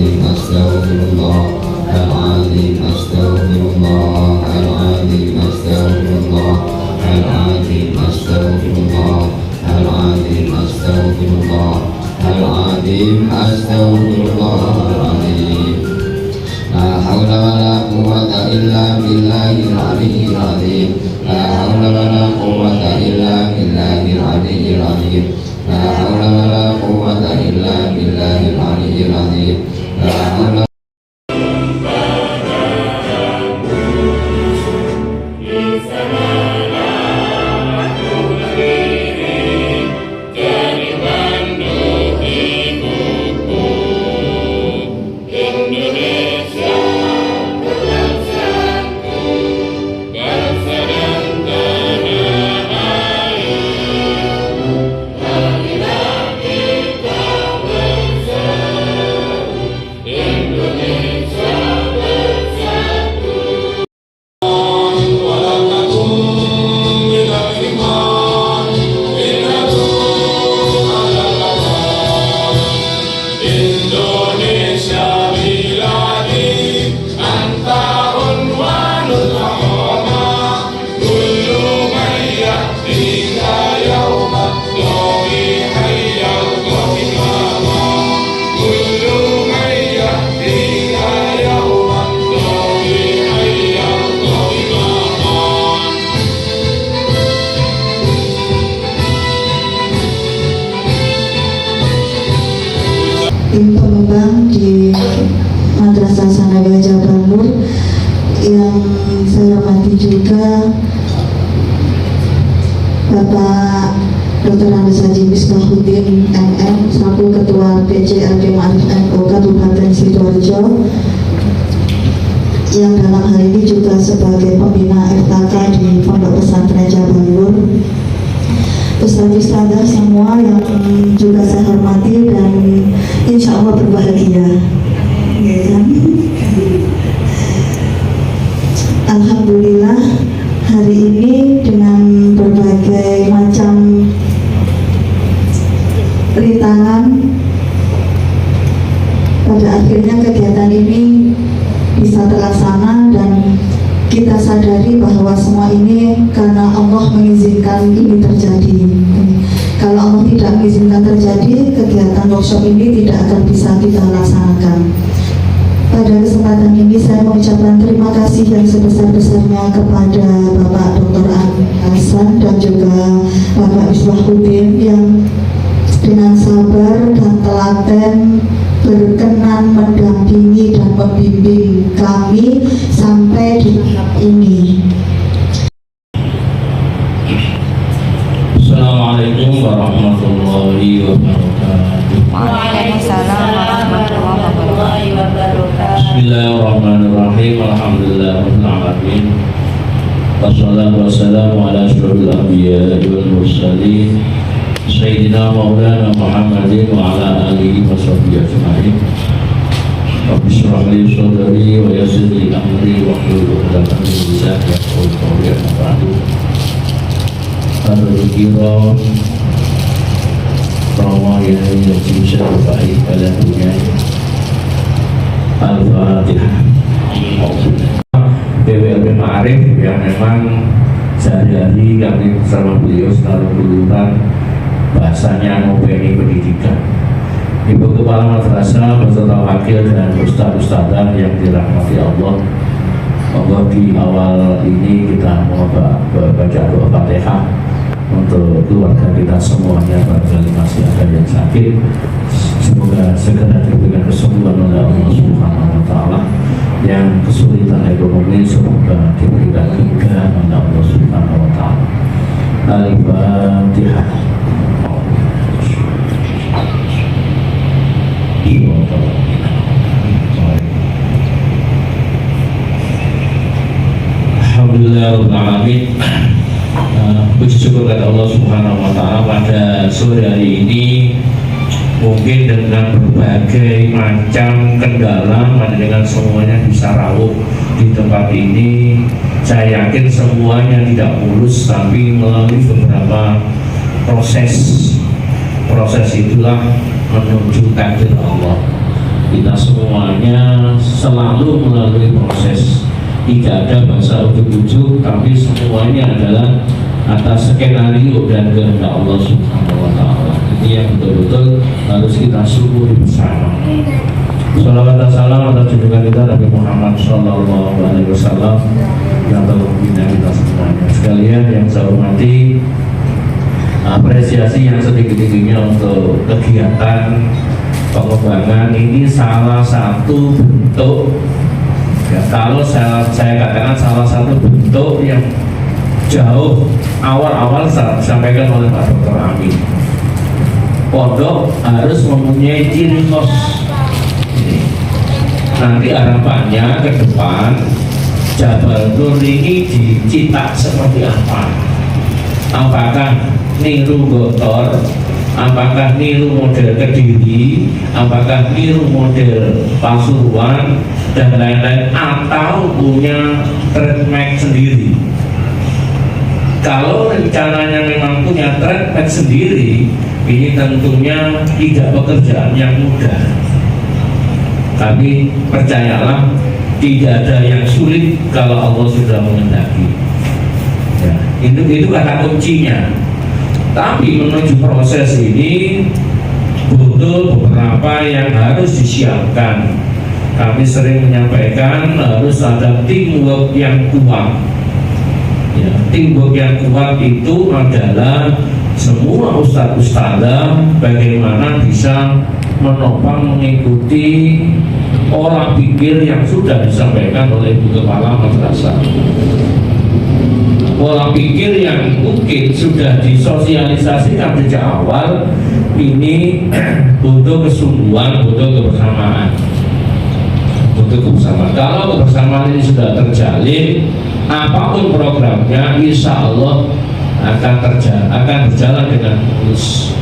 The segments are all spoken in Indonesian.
العظيم أستغفر الله العظيم أستغفر الله العظيم أستغفر الله العظيم أستغفر الله العظيم أستغفر الله العظيم أستغفر الله العظيم لا حول ولا قوة إلا بالله العلي العظيم لا حول ولا قوة إلا بالله العلي العظيم لا حول ولا قوة إلا بالله العلي العظيم لا حول tim pengembang di Madrasah Sana Gajah Bamur yang saya hormati juga Bapak Dr. Andes Haji Misbahuddin MM selaku Ketua PCLD Ma'arif NU Kabupaten Sidoarjo yang dalam hal ini juga sebagai pembina FKK di Pondok Pesantren Jabalur, ustadz-ustadzah semua yang juga saya hormati dan insya Allah berbahagia. Alhamdulillah hari ini dengan berbagai macam rintangan pada akhirnya kegiatan ini bisa terlaksana dan kita sadari bahwa semua ini karena Allah mengizinkan ini terjadi. Kalau Allah tidak mengizinkan terjadi, kegiatan workshop ini tidak akan bisa kita laksanakan. Pada kesempatan ini saya mengucapkan terima kasih yang sebesar-besarnya kepada Bapak Dr. Hasan dan juga Bapak Misbahuddin yang dengan sabar dan telaten berkenan mendampingi dan membimbing kami sampai di tahap ini. Assalamualaikum warahmatullahi wabarakatuh. Waalaikumsalam warahmatullahi wabarakatuh. Bismillahirrahmanirrahim. Alhamdulillahirabbil alamin. Wassalatu wassalamu ala asyrofil anbiya'i wal mursalin Sayyidina Maulana Muhammadin wa ala alihi wa sahbihi ajma'in. Rabbi shrah li sadri wa yassir li amri wa hlul 'uqdatam min lisani yafqahu qawli. Amma ba'du. Para kiram Rama yang bisa baik pada dunia. Al-Fatihah. PWLB Ma'arif yang memang sehari-hari kami bersama beliau selalu berlutan bahasanya ngopeni pendidikan. Ibu Kepala Madrasah beserta wakil dan ustaz-ustazah yang dirahmati Allah. Monggo di awal ini kita mau baca doa Fatihah untuk keluarga kita semuanya, barangkali masih ada yang sakit. Semoga segera diberikan kesembuhan oleh Allah Subhanahu wa taala. Yang kesulitan ekonomi semoga diberikan kemudahan oleh Allah Subhanahu wa taala. Al-Fatihah. Alhamdulillahirrahmanirrahim. Puji syukur kepada Allah Subhanahu wa taala pada sore hari ini mungkin dengan berbagai macam kendala dengan semuanya bisa rawuh di tempat ini. Saya yakin semuanya tidak mulus, tapi melalui beberapa proses itulah menuju takdir Allah. kita semuanya selalu melalui proses, tidak ada bahasa ujuk-ujuk, tapi semuanya adalah atas skenario dan kehendak Allah Subhanahu wa Ta'ala. Ini yang betul-betul harus kita syukuri bersama. Salawat dan salam atas junjungan kita Nabi Muhammad Sallallahu Alaihi Wasallam yang telah membina kita semuanya. Sekalian yang saya hormati, apresiasi yang setinggi-tingginya untuk kegiatan pengembangan ini salah satu bentuk, ya, kalau saya katakan salah satu bentuk yang jauh awal-awal disampaikan oleh Pak Dr. Amin. Pondok harus mempunyai ciri khas. Nanti harapannya ke depan Jabal Nur ini dicetak seperti apa? Apakah niru Gotor? Apakah niru model Kediri? Apakah niru model Pasuruan dan lain-lain? Atau punya trademark sendiri? Kalau rencananya memang punya trademark sendiri, ini tentunya tidak pekerjaan yang mudah. Tapi percayalah, tidak ada yang sulit kalau Allah sudah menghendaki. Ya, itu kata kuncinya. Tapi menuju proses ini butuh beberapa yang harus disiapkan. Kami sering menyampaikan harus ada teamwork yang kuat. Ya, teamwork yang kuat itu adalah semua ustadz-ustadzah bagaimana bisa menopang mengikuti pola pikir yang sudah disampaikan oleh Ibu Kepala Madrasah. Pola pikir yang mungkin sudah disosialisasikan sejak awal ini butuh kesungguhan, butuh kebersamaan. Kalau kebersamaan ini sudah terjalin, apapun programnya, insya Allah akan berjalan dengan mulus.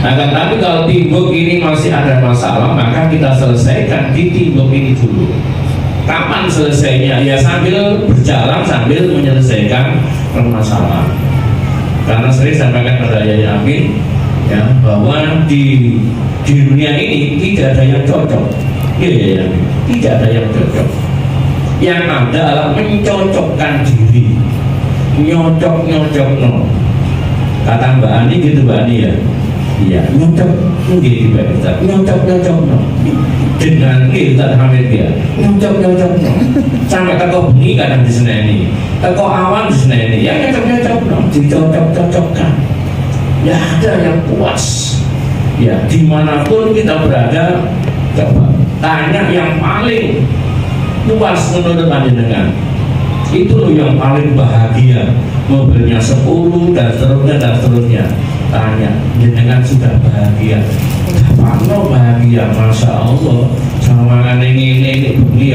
Akan tapi kalau teamwork ini masih ada masalah, maka kita selesaikan di teamwork ini dulu. Kapan selesainya? Ya sambil berjalan, sambil menyelesaikan permasalahan. Karena sering sampaikan pada Yai Amin, ya, bahwa di dunia ini tidak ada yang cocok. Ya, tidak ada yang cocok. Yang ada adalah mencocokkan diri, nyocok no. Kata Mbak Ani gitu, Mbak Ani ya. Iya, nyocok gitu Mbak Ustaz. Nyocok no. Dengan kita hamil dia. Nyocok no. Sampai teko bengi kadang diseneni. Teko awan diseneni. Ya nyocok no. Dicocok-cocokkan. Ya ada yang puas. Ya dimanapun kita berada, coba tanya yang paling puas menurut panjenengan. Itu loh yang paling bahagia. Mobilnya 10 dan seterusnya. Tanya, jenengan sudah bahagia? Kapan bahagia? Masya Allah. Sama ini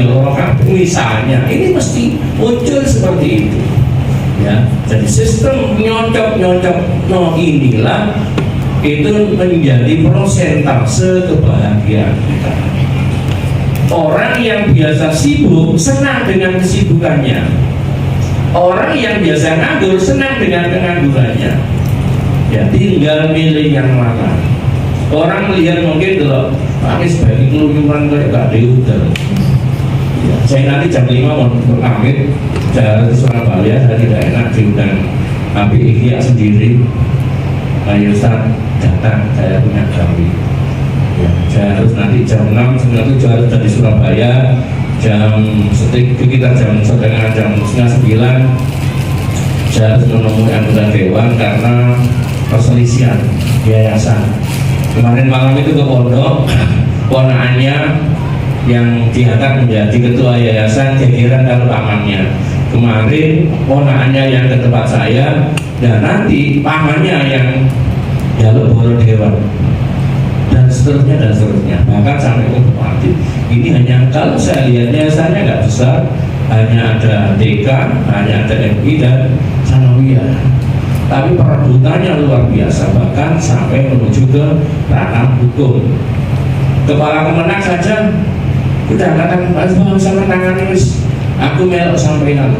orang misalnya ini mesti muncul seperti itu. Ya, jadi sistem nyocok no inilah itu menjadi persentase kebahagiaan kita. Orang yang biasa sibuk senang dengan kesibukannya. Orang yang biasa nganggur senang dengan penganggurannya. Ya tinggal milih yang mana. Orang melihat mungkin kalau Anies bagi keluyuran kayak gak diudah. Ya, saya nanti jam 5 mau pamit dari Surabaya, saya tidak enak diundang tapi Ihya sendiri. Ayo Ustaz datang, saya punya kami. Ya, saya harus nanti jam 6, jam 7 harus dari Surabaya, sekitar jam 9 saya harus menemui anggota dewan karena perselisihan yayasan. Kemarin malam itu ke pondok, ponakannya yang diangkat menjadi ketua yayasan jajaran dan pamannya. Kemarin ponakannya yang ke tempat saya, dan nanti pamannya yang jalur boro dewan. Dan seterusnya, bahkan sampai ke bupati. Ini hanya kalau saya lihat yayasannya nggak besar, hanya ada TK, hanya ada MI dan Sanawiyah. Tapi perebutannya luar biasa, bahkan sampai menuju ke ranah hukum. Kepala Kemenang saja udah kadang bisa menangani wis. Aku melok sampeyan.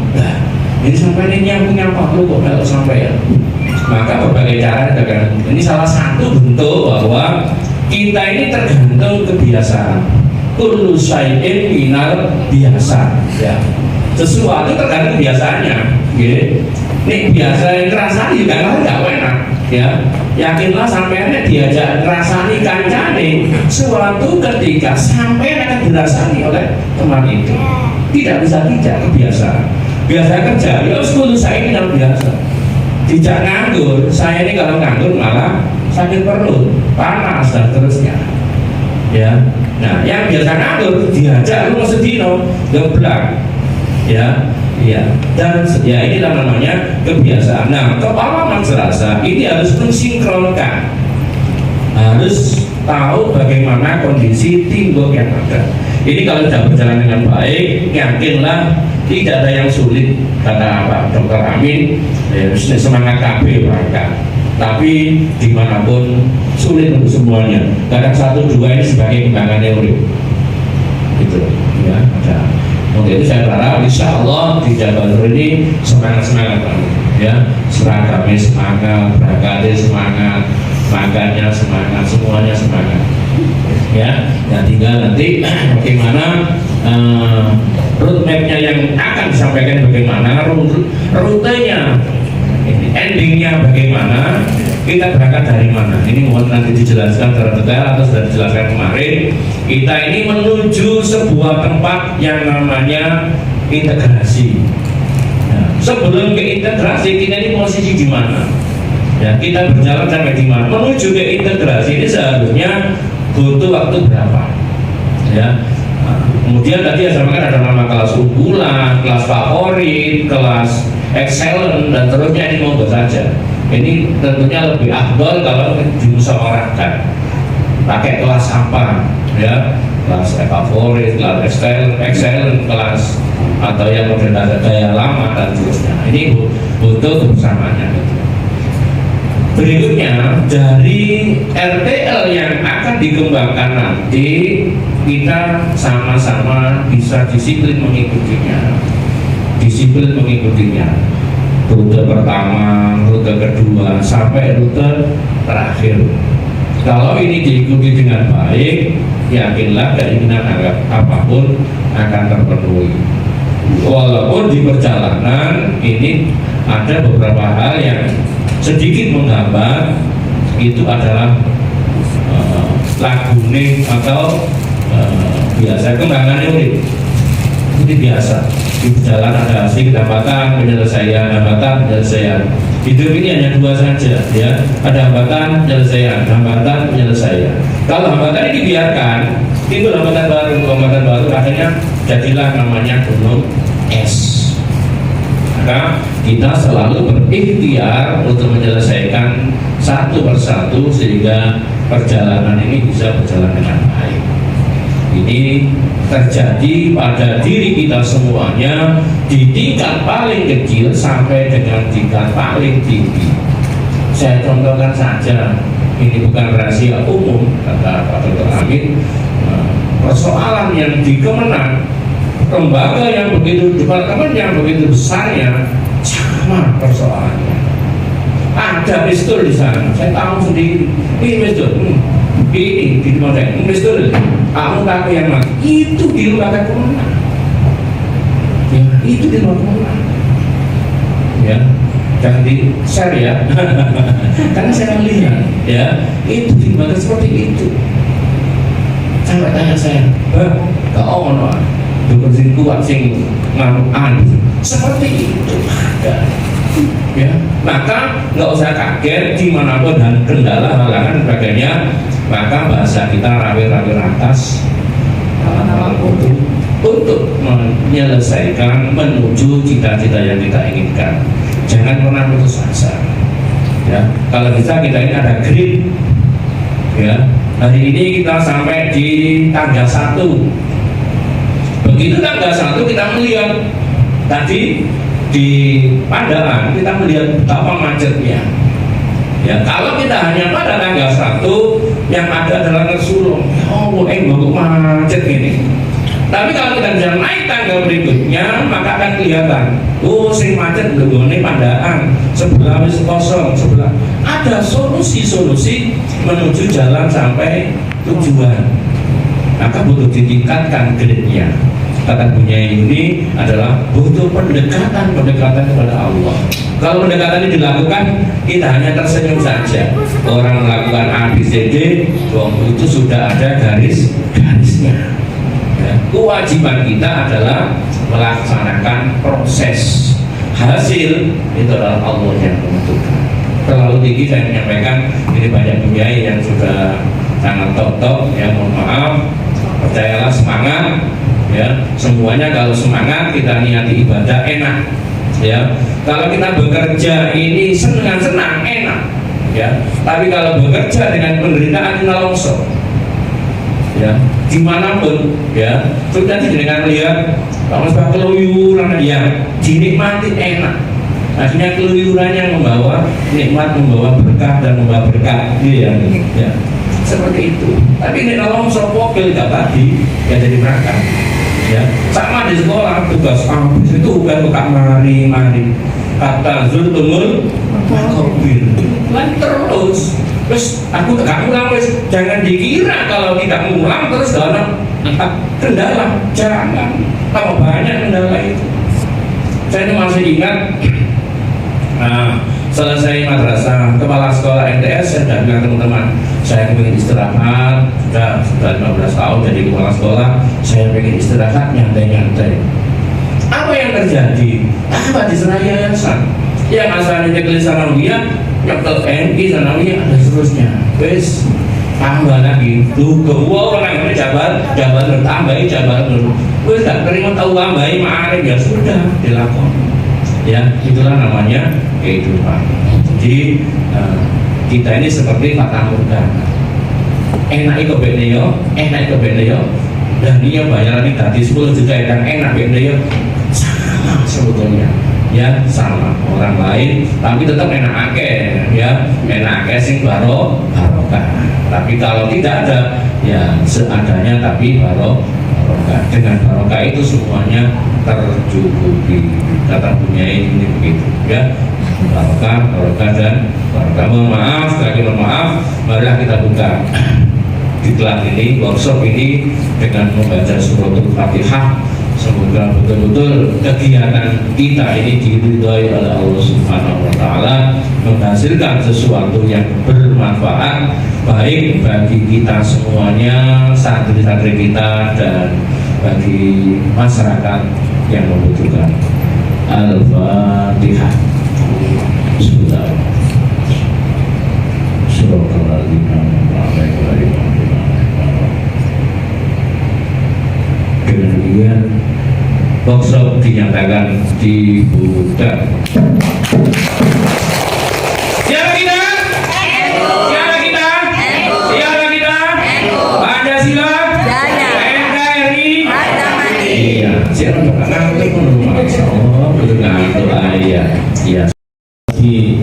Ini sampai ini aku nyapa lu kok melok sampeyan. Maka berbagai cara ini salah satu bentuk bahwa Kita ini tergantung kebiasaan. Kullu syai'in minal biasa, ya. Sesuatu tergantung kebiasaannya, gitu. Nih biasa yang ngerasani juga nggak enak, ya. Yakinlah sampeannya diajak ngerasani kancane, suatu ketika sampean akan dirasani oleh teman itu. Tidak bisa tidak kebiasaan. Biasa kerja, ya kullu syai'in minal biasa. Tidak nganggur, saya ini kalau nganggur malah sakit perut, panas dan terusnya. Ya, nah yang biasa nganggur diajak lu sedino geblak, ya, iya. Dan ya inilah namanya kebiasaan. Nah, kepala Selasa ini harus mensinkronkan, harus tahu bagaimana kondisi teamwork yang ada. Ini kalau sudah berjalan dengan baik, yakinlah tidak ada yang sulit, kata Pak Dr. Amin. Ya, semangat KB berangkat. Tapi dimanapun sulit untuk semuanya. Kadang 1-2 ini sebagai kembangan teori. Gitu, ya. Ada. Untuk itu saya berharap insya Allah di Jabar ini semangat ya, seragamnya semangat, berangkatnya semangat, makannya semangat, semuanya semangat. Ya, dan tinggal nanti bagaimana roadmapnya yang akan disampaikan, bagaimana rutenya, endingnya bagaimana, kita berangkat dari mana. Ini mohon nanti dijelaskan secara detail atau sudah dijelaskan kemarin. Kita ini menuju sebuah tempat yang namanya integrasi. Nah, sebelum ke integrasi kita ini posisi di mana? Ya, kita berjalan sampai di mana? Menuju ke integrasi ini seharusnya butuh waktu berapa? Ya. Kemudian tadi yang saya sampaikan ada nama kelas unggulan, kelas favorit, kelas excellent, dan terusnya. Ini monggo saja. Ini tentunya lebih afdol kalau dimusyawarahkan. Pakai kelas apa? Ya, kelas favorit, kelas excellent, kelas atau yang modern gaya lama dan terusnya. Ini butuh kebersamaannya. Berikutnya dari RTL yang akan dikembangkan nanti, kita sama-sama bisa disiplin mengikutinya. Rute pertama, rute kedua, sampai rute terakhir. Kalau ini diikuti dengan baik, yakinlah keinginan apapun akan terpenuhi. Walaupun di perjalanan ini ada beberapa hal yang sedikit menghambat, itu adalah laguning atau biasa kembangan teori. Ini biasa di jalan ada asik, hambatan, penyelesaian. Hidup ini hanya dua saja, ya. Ada hambatan, penyelesaian. Kalau hambatan ini dibiarkan, timbul hambatan baru, akhirnya jadilah namanya gunung es. Maka kita selalu berikhtiar untuk menyelesaikan satu persatu sehingga perjalanan ini bisa berjalan dengan baik. Ini terjadi pada diri kita semuanya di tingkat paling kecil sampai dengan tingkat paling tinggi. Saya contohkan saja, ini bukan rahasia umum, kata Pak Dr. Amin. Persoalan yang di Kemenang, lembaga yang begitu, departemen yang begitu besarnya, sama persoalannya. Ada pistol di sana, saya tahu sendiri. Ini pistol, ini di mana? Ini pistol. Kamu tahu yang mana? Itu di lembaga Kemenang. Ya, itu di lembaga Kemenang. Ya, jangan di share ya, karena saya melihat, ya, itu di lembaga seperti itu. Sampai tanya saya, gak ono. Dukun sing kuat sing nganuan seperti itu ada, ya. Maka nggak usah kaget dimanapun dan kendala halangan sebagainya, maka bahasa kita rawi-rawi atas untuk menyelesaikan menuju cita-cita yang kita inginkan. Jangan pernah putus asa, ya. Kalau bisa kita ini ada grid, ya. Hari ini kita sampai di tanggal 1. Begitu tanggal 1 kita melihat tadi di Pandaan, kita melihat betapa macetnya. Ya, kalau kita hanya pada tanggal 1 yang ada adalah tersulung, oh, kok macet ini. Tapi kalau kita bisa naik tangga berikutnya, maka akan kelihatan, oh sing macet begone Pandaan, sebelah wis kosong, sebelah. Ada solusi-solusi menuju jalan sampai tujuan. Maka butuh ditingkatkan grade-nya. Kata Bunyai ini adalah butuh pendekatan kepada Allah. Kalau pendekatan ini dilakukan, kita hanya tersenyum saja. Orang melakukan A, B, C, D, itu sudah ada garis-garisnya. Ya, kewajiban kita adalah melaksanakan proses. Hasil itu adalah Allah yang menentukan. Terlalu tinggi saya menyampaikan, ini banyak Bunyai yang sudah sangat top-top, ya mohon maaf. Percayalah, semangat. Ya, semuanya kalau semangat kita niati ibadah enak. Ya, kalau kita bekerja ini senang-senang enak. Ya, tapi kalau bekerja dengan penderitaan nelongso, ya dimanapun, ya sudah dengan lihat kalau sudah keluyuran, ya dinikmati enak. Akhirnya keluyuran yang membawa nikmat, membawa berkah dan membawa berkah, ya. Seperti itu. Tapi ini nelongso pokil gak tadi, ya jadi berangkat. Ya, sama di sekolah tugas ambis itu bukan buka mari kata zultumul makobir kan terus aku gak ngulang, jangan dikira kalau tidak ngulang terus dalam kendala, jangan. Tambah banyak kendala itu. Saya masih ingat selesai madrasah, kepala sekolah MTS, saya sudah bilang teman-teman, saya ingin istirahat, sudah 15 tahun jadi kepala sekolah, saya ingin istirahat, nyantai-nyantai. Apa yang terjadi? Apa di sana yayasan? Yang asalnya Teklis Sanawiyah, yang ke NI Sanawiyah, ada seterusnya. Wes, tambah lagi, tuh orang yang jabat bertambahi jabat dulu. Wes gak terima tahu tambahi ma'arif, ya sudah dilakukan. Ya, itulah namanya kehidupan. Jadi kita ini seperti fata morgana. Enak itu beneo, dan dia bayar lagi tadi 10 juta yang enak beneo, sama sebetulnya. Ya, sama orang lain, tapi tetap enak akeh, ya enak akeh sing barokah. Tapi kalau tidak ada, ya seadanya tapi barokah. Dengan barokah itu semuanya tercukupi. Kata Bunyai ini begitu, ya barokah dan barokah. Mohon maaf, marilah kita buka diklat ini, workshop ini dengan membaca suratul Fatihah. Semoga betul-betul kegiatan kita ini diridhoi oleh Allah Subhanahu wa Ta'ala, menghasilkan sesuatu yang bermanfaat baik bagi kita semuanya, santri-santri kita, dan bagi masyarakat yang membutuhkan. Al-Fatihah. Dengan demikian workshop dinyatakan dibuka. Siapa kita? Pancasila. NKRI. Iya, siapa ngantuk iya. Di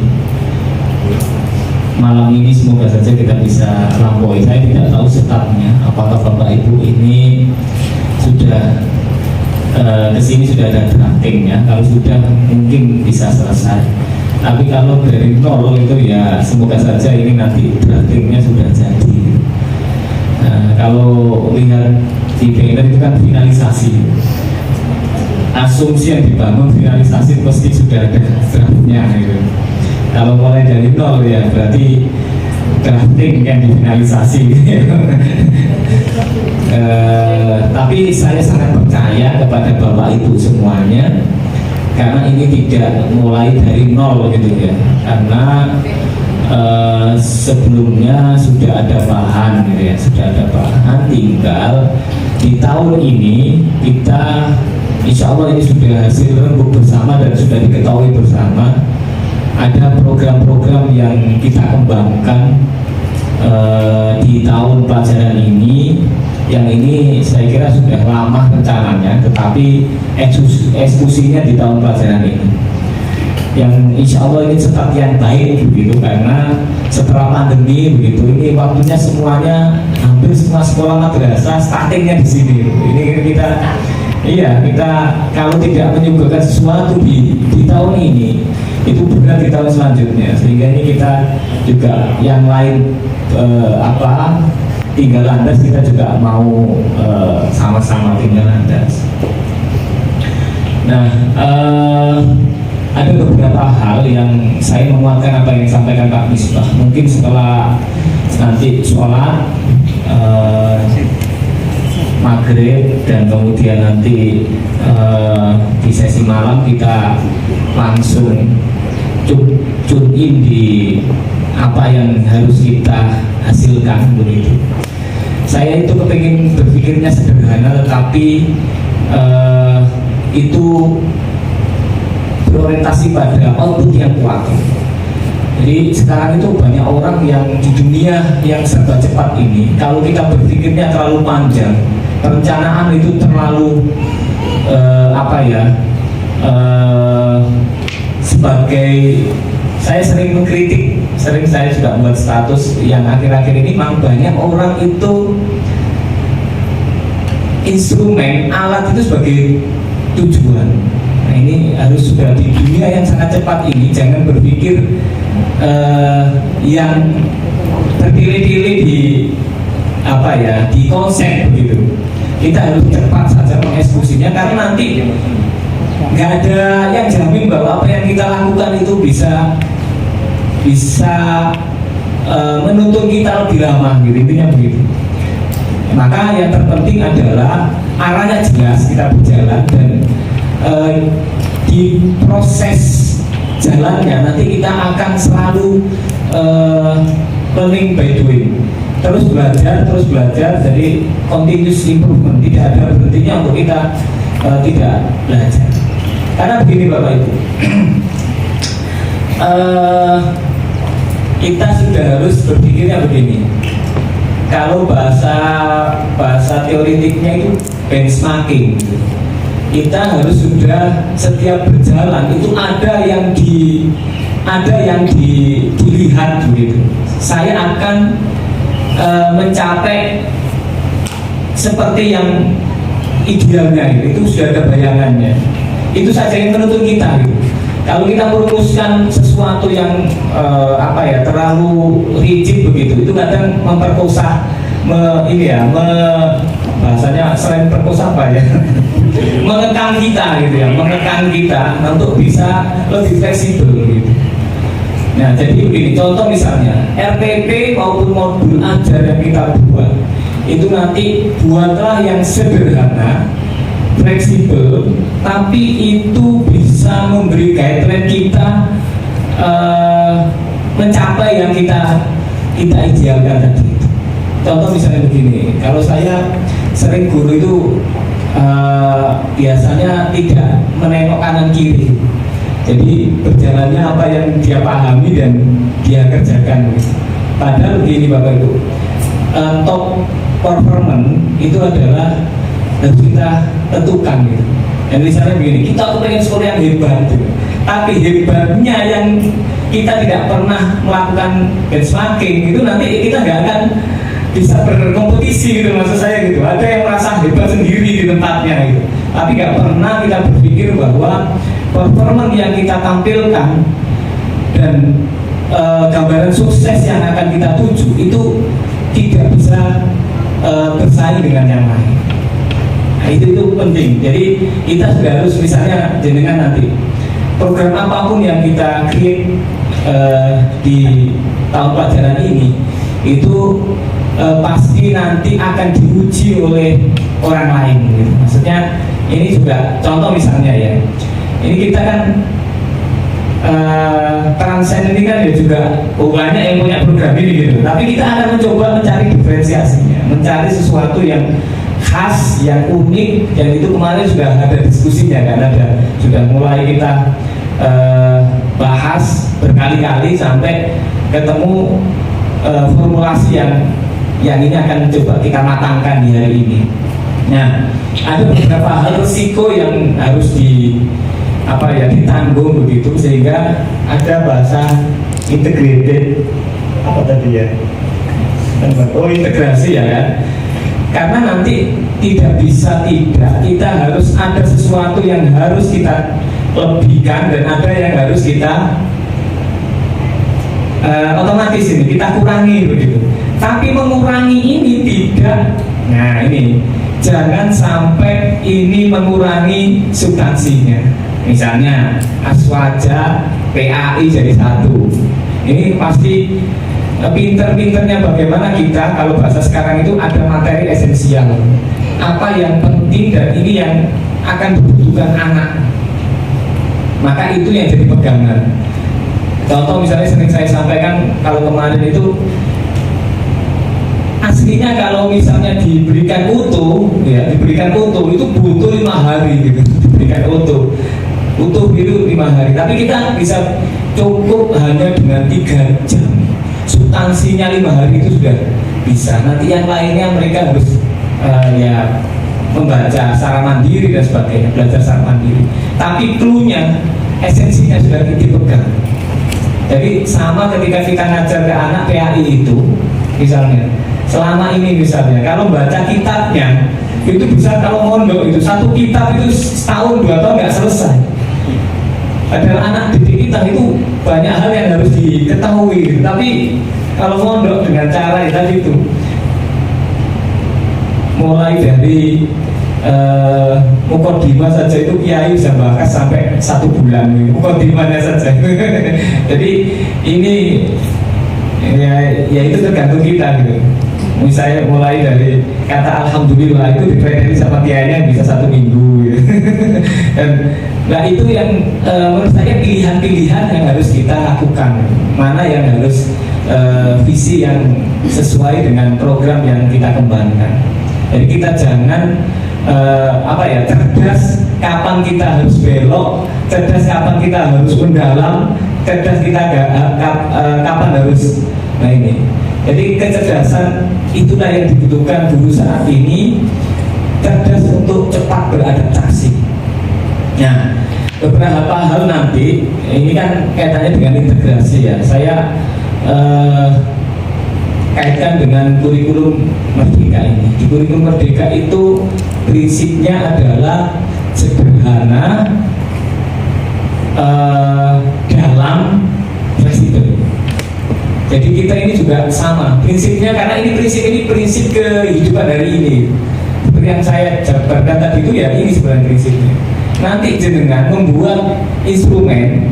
malam ini semoga saja kita bisa lampaui. Saya tidak tahu statnya, apakah Bapak Ibu ini sudah kesini sudah ada draftingnya. Kalau sudah mungkin bisa selesai. Tapi kalau dari nol itu ya semoga saja ini nanti draftingnya sudah jadi. Kalau lihat di banner itu kan finalisasi. Asumsi yang dibangun finalisasi pasti sudah ada draftnya gitu. Kalau mulai dari nol ya berarti drafting yang difinalisasi gitu. Tapi saya sangat percaya kepada Bapak Ibu semuanya, karena ini tidak mulai dari nol gitu ya, karena sebelumnya sudah ada bahan gitu ya, sudah ada bahan, tinggal di tahun ini kita insya Allah ini sudah hasil rembuk bersama dan sudah diketahui bersama. Ada program-program yang kita kembangkan di tahun pelajaran ini, yang ini saya kira sudah lama rencananya, tetapi eksekusinya di tahun pelajaran ini. yang insya Allah ini setat yang baik begitu, karena setelah pandemi begitu ini waktunya semuanya hampir semua sekolah madrasah startingnya di sini. Ini kita kalau tidak menyuguhkan sesuatu di tahun ini itu berat di tahun selanjutnya, sehingga ini kita juga yang lain tinggal landas, kita juga mau sama-sama tinggal landas. Nah, ada beberapa hal yang saya menguatkan apa yang disampaikan Pak Misbah. Mungkin setelah nanti sholat maghrib dan kemudian nanti di sesi malam kita langsung tune in di apa yang harus kita hasilkan begitu. Saya itu kepingin berpikirnya sederhana, tetapi itu berorientasi pada output yang kuat. Jadi sekarang itu banyak orang yang di dunia yang serba cepat ini, kalau kita berpikirnya terlalu panjang, perencanaan itu terlalu sebagai, saya sering mengkritik, saya juga buat status yang akhir-akhir ini memang banyak orang itu instrumen alat itu sebagai tujuan. Nah, ini harus sudah di dunia yang sangat cepat ini, jangan berpikir yang terpilih-pilih di konsep begitu. Kita harus cepat saja mengeksekusinya, karena nanti nggak ada yang jamin bahwa apa yang kita lakukan itu bisa menuntun kita lebih lama gitu, intinya begitu. Maka yang terpenting adalah arahnya jelas, kita berjalan, dan di proses jalannya nanti kita akan selalu learning by doing, terus belajar, jadi continuous improvement, tidak ada berhentinya untuk kita tidak belajar. Karena begini Bapak Ibu, kita sudah harus berpikirnya begini. Kalau bahasa teoritiknya itu benchmarking, kita harus sudah setiap berjalan itu ada yang dilihat begitu. Saya akan mencapai seperti yang idealnya, itu sudah ada bayangannya. Itu saja yang menuntun kita gitu. Kalau kita merumuskan sesuatu yang terlalu rigid begitu, itu kadang memperkosa, bahasanya selain perkosa apa ya, mengekang kita untuk bisa lebih fleksibel gitu. Nah, jadi begini, contoh misalnya RPP maupun modul ajar yang kita buat, itu nanti buatlah yang sederhana, fleksibel, tapi itu bisa memberi guideline kita mencapai yang kita idealkan tadi. Contoh misalnya begini, kalau saya sering guru itu biasanya tidak menengok kanan kiri, jadi berjalannya apa yang dia pahami dan dia kerjakan. Padahal begini Bapak Ibu, top performance itu adalah harus kita tentukan gitu. Dan misalnya begini, kita tuh pengen skor yang hebat gitu. Tapi hebatnya yang kita tidak pernah melakukan benchmarking itu, nanti kita nggak akan bisa berkompetisi gitu, maksud saya gitu. Ada yang merasa hebat sendiri di tempatnya gitu, tapi nggak pernah kita berpikir bahwa performance yang kita tampilkan dan gambaran sukses yang akan kita tuju itu tidak bisa bersaing dengan yang lain. Nah, itu penting. Jadi kita sudah harus, misalnya jenengan nanti program apapun yang kita create di tahun pelajaran ini, itu pasti nanti akan diuji oleh orang lain gitu. Maksudnya ini juga contoh misalnya ya, ini kita kan transend ini kan ya juga banyak yang punya program ini gitu, tapi kita akan mencoba mencari diferensiasinya, mencari sesuatu yang khas, yang unik, yang itu kemarin sudah ada diskusinya kan, sudah mulai kita bahas berkali-kali sampai ketemu formulasi yang ini akan coba kita matangkan di hari ini. Nah, ada beberapa hal risiko yang harus ditanggung begitu, sehingga ada bahasa integrated apa tadi ya, integrasi ya kan. Karena nanti tidak bisa tidak, kita harus ada sesuatu yang harus kita lebihkan dan ada yang harus kita otomatis ini kita kurangi begitu. Tapi mengurangi ini tidak, nah ini jangan sampai ini mengurangi substansinya. Misalnya aswaja PAI jadi satu, ini pasti pinter-pinternya bagaimana kita, kalau bahasa sekarang itu ada materi esensial, apa yang penting dan ini yang akan dibutuhkan anak, maka itu yang jadi pegangan. Contoh misalnya sering saya sampaikan, kalau kemarin itu aslinya kalau misalnya diberikan utuh, ya diberikan utuh itu butuh 5 hari gitu, diberikan utuh itu 5 hari, tapi kita bisa cukup hanya dengan 3 jam. Substansinya 5 hari itu sudah bisa. Nanti yang lainnya mereka harus ya membaca secara mandiri dan sebagainya, belajar secara mandiri. Tapi clue-nya, esensinya sudah dipegang. Jadi sama ketika kita ngajar ke anak PAI itu, misalnya, selama ini misalnya, kalau baca kitabnya, itu bisa kalau mondok itu, satu kitab itu setahun 2 tahun nggak selesai. Padahal anak didik kita itu banyak hal yang harus diketahui, tapi kalau mondok dengan cara tadi itu, mulai dari mukodimah saja itu kiai bisa bahas sampai 1 bulan mukodimahnya saja. Jadi ini ya itu tergantung kita gitu. Misalnya mulai dari kata alhamdulillah itu diprediksi sama kiainya bisa 1 minggu gitu. Dan nah itu yang menurut saya pilihan-pilihan yang harus kita lakukan, mana yang harus visi yang sesuai dengan program yang kita kembangkan. Jadi kita jangan cerdas kapan kita harus belok, cerdas kapan kita harus mendalam, cerdas kita kapan harus, nah ini. Jadi kecerdasan itulah yang dibutuhkan guru saat ini, cerdas untuk cepat beradaptasi. Nah, beberapa hal nanti ini kan kaitannya dengan integrasi ya. Saya kaitkan dengan kurikulum Merdeka ini. Di kurikulum Merdeka itu prinsipnya adalah sederhana, dalam, fleksibel. Jadi kita ini juga sama prinsipnya, karena ini prinsip kehidupan hari ini. Seperti yang saya jabarkan tadi itu ya, ini sebenarnya prinsipnya. Nanti jenengan membuat instrumen,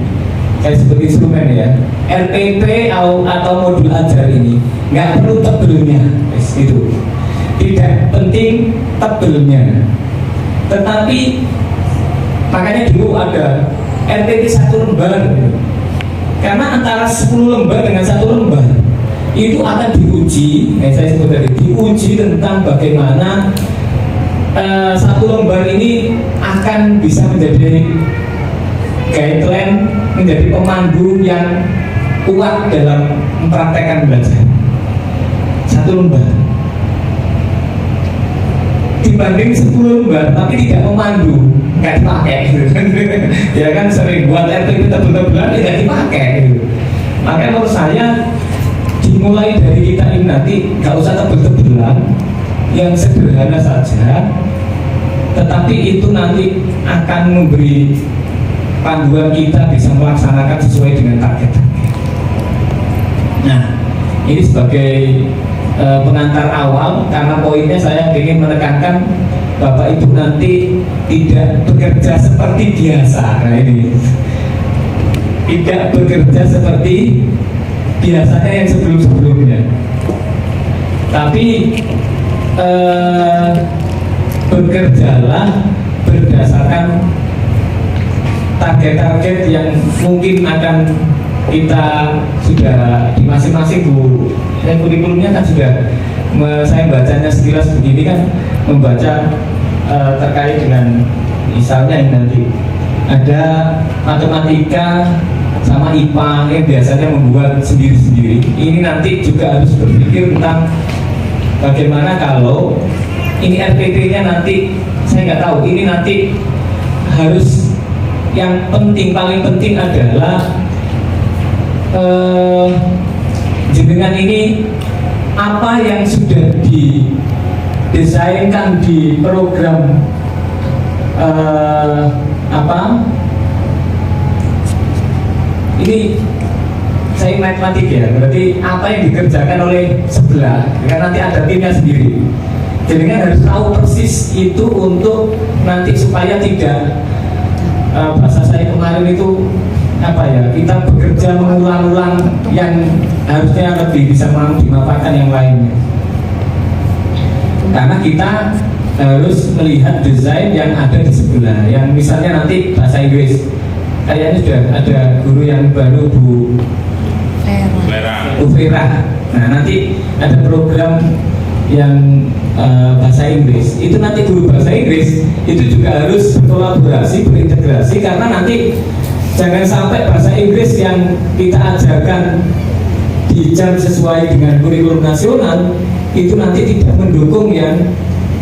saya sebut instrumen ya, LPP atau modul ajar ini nggak perlu tebelnya, itu tidak penting tebelnya, tetapi makanya dulu ada LPP 1 lembar, karena antara 10 lembar dengan 1 lembar itu akan diuji, saya sebut tadi, diuji tentang bagaimana 1 lembar ini akan bisa menjadi guideline, menjadi pemandu yang kuat dalam mempraktekkan belajar. 1 lembar dibanding 10 lembar tapi tidak memandu, nggak dipakai gitu. Ya kan sering buat RTP tebel-tebelan tidak dipakai gitu. Makanya menurut saya dimulai dari kita ini nanti nggak usah tebel-tebelan, yang sederhana saja, tetapi itu nanti akan memberi panduan kita bisa melaksanakan sesuai dengan target-target. Nah, ini sebagai pengantar awal, karena poinnya saya ingin menekankan Bapak Ibu nanti tidak bekerja seperti biasa. Nah ini tidak bekerja seperti biasanya yang sebelum-sebelumnya, tapi bekerjalah berdasarkan target-target yang mungkin akan kita sudah di masing-masing kurikulumnya kan sudah, saya bacanya sekilas begini kan, membaca terkait dengan misalnya yang nanti ada matematika sama IPA yang biasanya membuat sendiri-sendiri. Ini nanti juga harus berpikir tentang bagaimana kalau ini RPP-nya nanti, saya nggak tahu, ini nanti harus yang paling penting adalah jenengan ini apa yang sudah didesainkan di program ini saya matematik ya, berarti apa yang dikerjakan oleh sebelah, karena nanti ada timnya sendiri. Jadi kan harus tahu persis itu untuk nanti supaya tidak bahasa saya kemarin itu kita bekerja mengulang-ulang yang harusnya lebih bisa dimanfaatkan yang lainnya. Karena kita harus melihat desain yang ada di sebelah, yang misalnya nanti bahasa Inggris kayaknya sudah ada guru yang baru Bu Vera. Nah nanti ada program yang bahasa Inggris, itu nanti guru bahasa Inggris itu juga harus berkolaborasi, berintegrasi, karena nanti jangan sampai bahasa Inggris yang kita ajarkan di jam sesuai dengan kurikulum nasional itu nanti tidak mendukung yang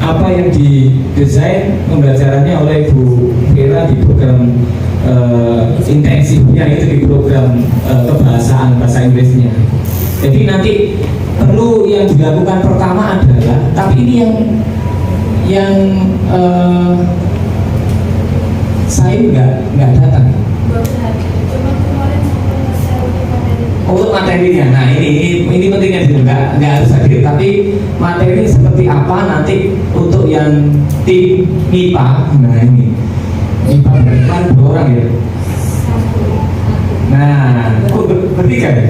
apa yang didesain pembelajarannya oleh Bu Vera di program intensifnya, itu di program kebahasaan bahasa Inggrisnya. Jadi nanti perlu yang dilakukan pertama adalah, tapi ini yang saya nggak datang. Untuk materinya, nah ini pentingnya juga nggak harus hadir, tapi materi seperti apa nanti untuk yang tim MIPA. Nah ini MIPA berapa orang ya? Nah, bertiga ya?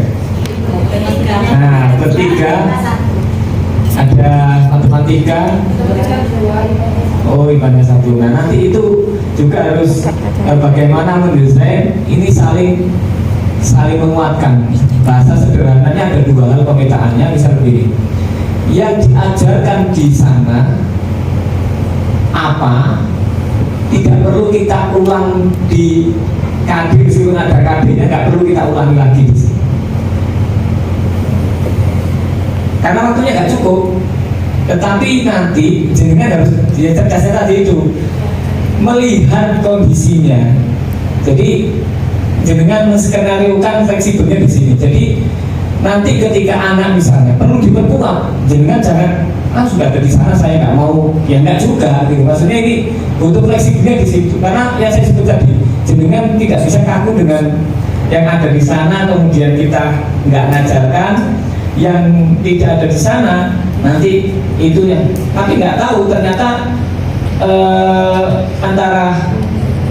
Nah, bertiga ada matematika, IPA 1. Nah nanti itu juga harus bagaimana mendesain ini saling menguatkan. Bahasa sederhananya ada dua hal pemetaannya, misal begini, yang diajarkan di sana apa tidak perlu kita ulang di KD, meskipun ada KD-nya nggak perlu kita ulangi lagi di sini. Karena waktunya nggak cukup. Tetapi nanti jenengan harus cerdasnya tadi itu melihat kondisinya. Jadi jenengan menskenariokan fleksibelnya di sini. Jadi nanti ketika anak misalnya perlu diperkuat, jenengan jangan sudah ada di sana saya nggak mau, ya nggak juga gitu. Maksudnya ini butuh fleksibelnya di situ. Karena yang saya sebut tadi, jenengan tidak bisa kaku dengan yang ada di sana, kemudian kita nggak ngajarkan yang tidak ada di sana, nanti itu yang tapi nggak tahu ternyata antara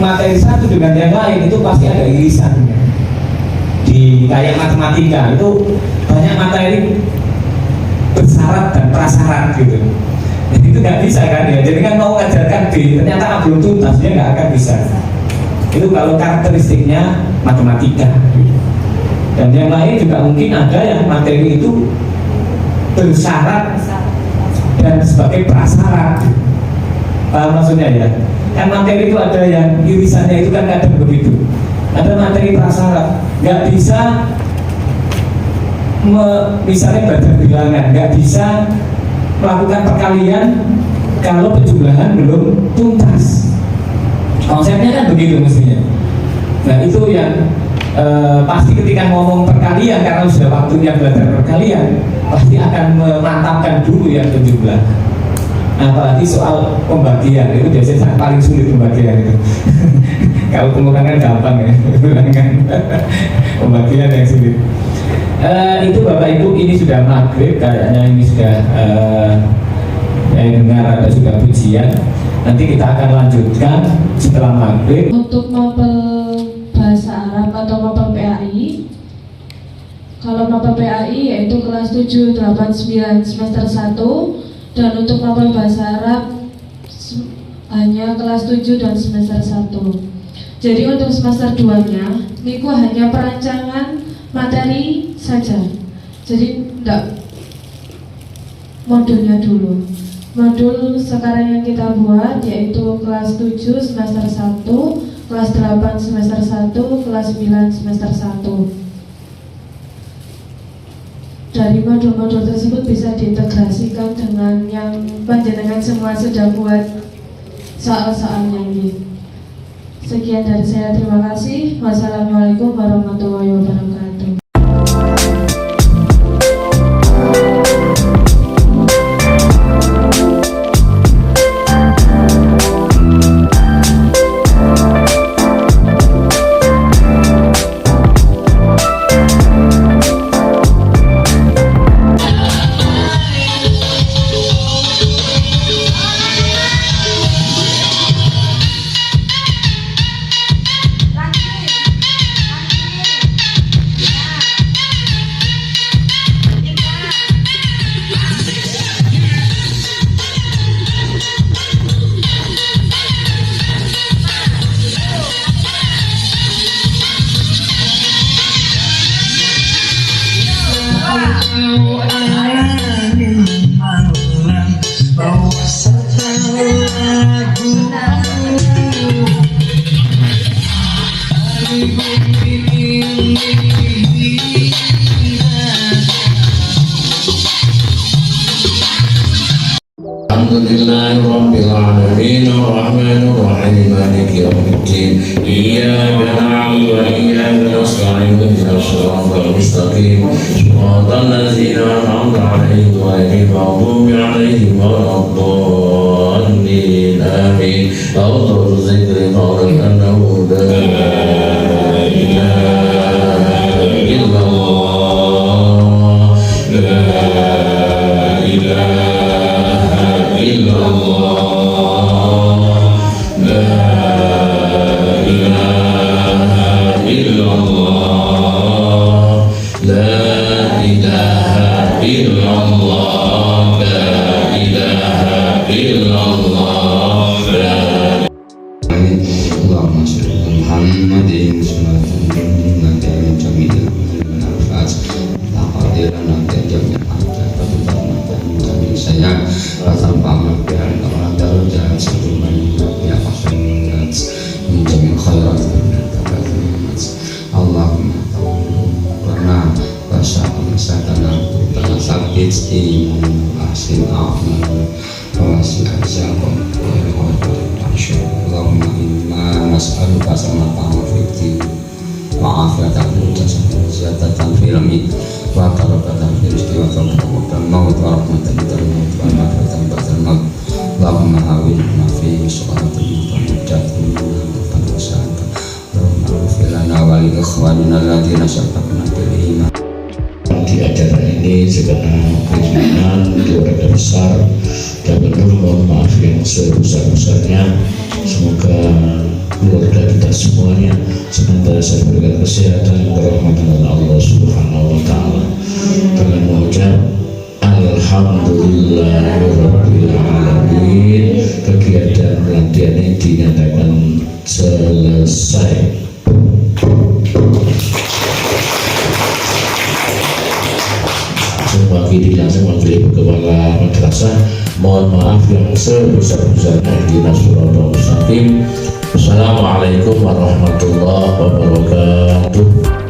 materi satu dengan yang lain itu pasti ada irisannya. Di kayak matematika itu banyak materi bersyarat dan prasyarat gitu. Jadi itu nggak bisa kan ya. Jadi kan mau ngajarkan B ternyata belum tuntas, dia nggak akan bisa. Itu kalau karakteristiknya matematika. Dan yang lain juga mungkin ada yang materi itu bersyarat dan sebagai prasyarat. Maksudnya ya, kan materi itu ada yang irisannya itu kan kadang begitu. Ada materi prasyarat, nggak bisa misalnya baca bilangan, nggak bisa melakukan perkalian kalau penjumlahan belum tuntas. Konsepnya kan begitu mestinya. Nah itu yang pasti ketika ngomong perkalian, karena sudah waktunya belajar perkalian, pasti akan memantapkan dulu yang penjumlahan. Apalagi soal pembagian itu biasanya paling sulit pembagian itu. Kalau pengurangan gampang ya, pembagian yang sulit. Itu Bapak Ibu, ini sudah maghrib kayaknya, ini sudah saya dengar ada sudah pujian. Nanti kita akan lanjutkan setelah maghrib. Untuk mapel bahasa Arab atau mapel PAI, kalau mapel PAI yaitu kelas 7, 8, 9 semester 1. Dan untuk mapel bahasa Arab hanya kelas 7 dan semester 1. Jadi untuk semester 2-nya niku hanya perancangan materi saja. Jadi enggak modulnya dulu. Modul sekarang yang kita buat yaitu kelas 7 semester 1, kelas 8 semester 1, kelas 9 semester 1. Dari modul-modul tersebut bisa diintegrasikan dengan yang panjenengan semua sudah buat soal-soalnya ini. Sekian dari saya, terima kasih. Wassalamualaikum warahmatullahi wabarakatuh. Alhamdulillahi Rabbil Alamin Ar-Rahmanir-Rahim Maliki Yawmiddin Iyyaka na'budu wa iyyaka nasta'in ihdinas siratal mustaqim Shiratal ladzina an'amta 'alaihim ghairil maghdubi 'alaihim waladdallin Amin. Afdhalu dzikri qawlan annahu la ilaha illallah la ilaha Allahumma sholli ala Muhammadin saya rasa pamit dan orang dalam jalan sebelum ya pasangan menjamin khairat Allahumma karena rasa kesehatan tanah sakit iman asin aman wasil asyaqam Allahumma inna nas'aluka salamatan fid wa afiyatan fil jasad wa ziyadatan fil ilmi wa barakatan fil rizqi wa tawfiqan maut wa rahmatan lil maut wa nafatan ba'dal maut Allahumma hawin ma fi salatul mutajjatun wa wasata Allahumma filana wa li ikhwanina alladziina sabaquna bil iman. Di acara ini segenap pimpinan keluarga besar dan penuh mohon maaf yang sebesar-besarnya. Semoga keluarga kita semuanya senantiasa diberikan kesehatan, kerahmatan dari Allah Subhanahu wa Ta'ala. Dengan mengucap Alhamdulillahirabbil alamin, kegiatan pelatihan ini dinyatakan selesai. Langsung mewakili kepala madrasah, mohon maaf yang sebesar-besarnya. Ihdinas siratal mustaqim. Assalamualaikum warahmatullahi wabarakatuh.